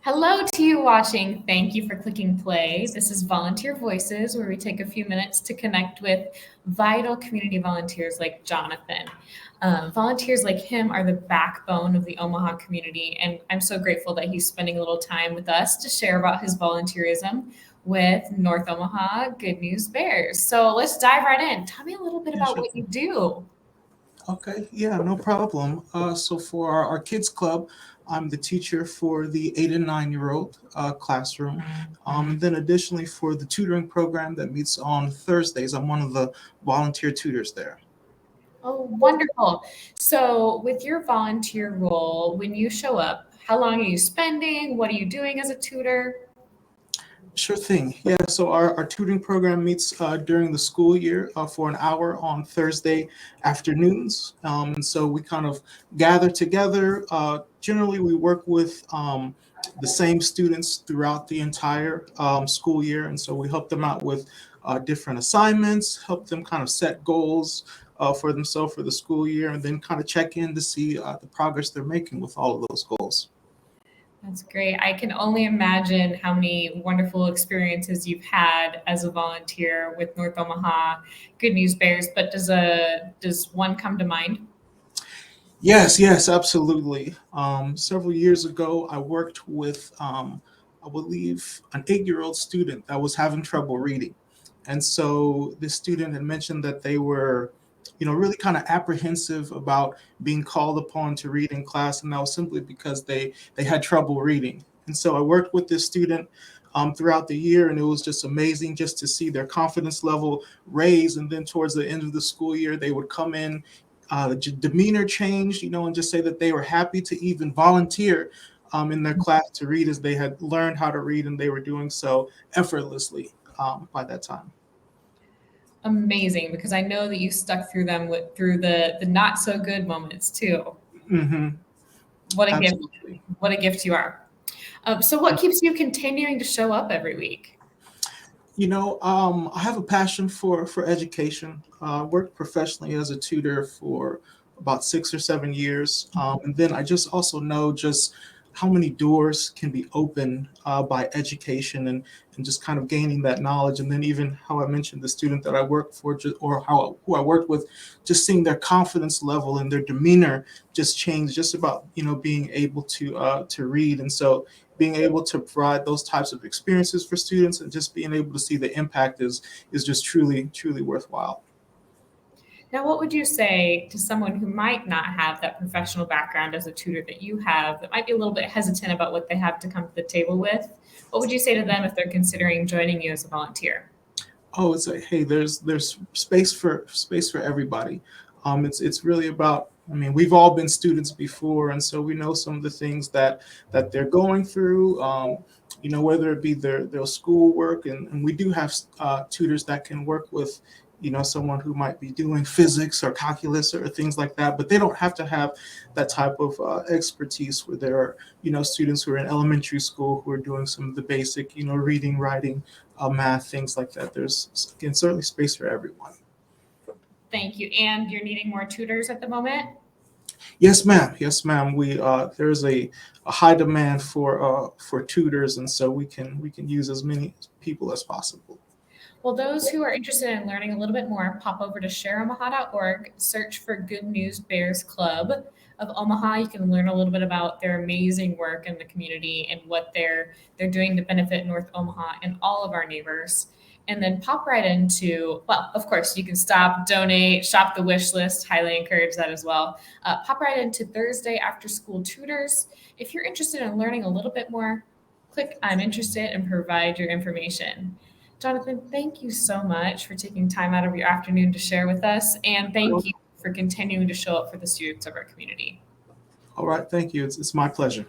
Hello to you watching. Thank you for clicking play. This is Volunteer Voices, where we take a few minutes to connect with vital community volunteers like Jonathan. Volunteers like him are the backbone of the Omaha community, and I'm so grateful that he's spending a little time with us to share about his volunteerism with North Omaha Good News Bears. So let's dive right in. Tell me a little bit Yeah, about sure what you thing. do. Okay, yeah, no problem. So for our kids club, I'm the teacher for the 8 and 9-year-old classroom. And then additionally for the tutoring program that meets on Thursdays, I'm one of the volunteer tutors there. Oh, wonderful. So, with your volunteer role, when you show up, how long are you spending? What are you doing as a tutor? Sure thing. Yeah, so our tutoring program meets during the school year for an hour on Thursday afternoons. And so we kind of gather together. Generally, we work with the same students throughout the entire school year. And so we help them out with different assignments, help them kind of set goals for themselves for the school year, and then kind of check in to see the progress they're making with all of those goals. That's great. I can only imagine how many wonderful experiences you've had as a volunteer with North Omaha Good News Bears, but does one come to mind? Yes, yes, absolutely. Several years ago, I worked with, I believe, an 8-year-old student that was having trouble reading. And so this student had mentioned that they were, really kind of apprehensive about being called upon to read in class. And that was simply because they had trouble reading. And so I worked with this student throughout the year, and it was just amazing just to see their confidence level raise. And then towards the end of the school year, they would come in demeanor changed, and just say that they were happy to even volunteer in their class to read as they had learned how to read and they were doing so effortlessly by that time. Amazing, because I know that you stuck through them through the not so good moments too. Hmm. What a gift! Absolutely. What a gift you are. So, what keeps you continuing to show up every week? I have a passion for education. I worked professionally as a tutor for about 6 or 7 years, and then I just also know just how many doors can be opened by education and just kind of gaining that knowledge. And then even how I mentioned the student that I worked for, or how who I worked with, just seeing their confidence level and their demeanor just change, just about being able to read. And so being able to provide those types of experiences for students and just being able to see the impact is just truly worthwhile. Now, what would you say to someone who might not have that professional background as a tutor that you have, that might be a little bit hesitant about what they have to come to the table with? What would you say to them if they're considering joining you as a volunteer? Oh, it's like, hey, there's space for everybody. It's really about. I mean, we've all been students before, and so we know some of the things that they're going through. Whether it be their schoolwork, and we do have tutors that can work with, someone who might be doing physics or calculus or things like that, but they don't have to have that type of expertise. Where there are, students who are in elementary school who are doing some of the basic, reading, writing, math, things like that. There's, again, certainly space for everyone. Thank you. And you're needing more tutors at the moment? Yes, ma'am. Yes, ma'am. We there's a high demand for tutors, and so we can use as many people as possible. Well, those who are interested in learning a little bit more, pop over to shareomaha.org, search for Good News Bears Club of Omaha. You can learn a little bit about their amazing work in the community and what they're doing to benefit North Omaha and all of our neighbors. And then pop right into, well, of course, you can stop, donate, shop the wish list. Highly encourage that as well. Pop right into Thursday after school tutors. If you're interested in learning a little bit more, click I'm interested and provide your information. Jonathan, thank you so much for taking time out of your afternoon to share with us. And thank you for continuing to show up for the students of our community. All right. Thank you. It's my pleasure.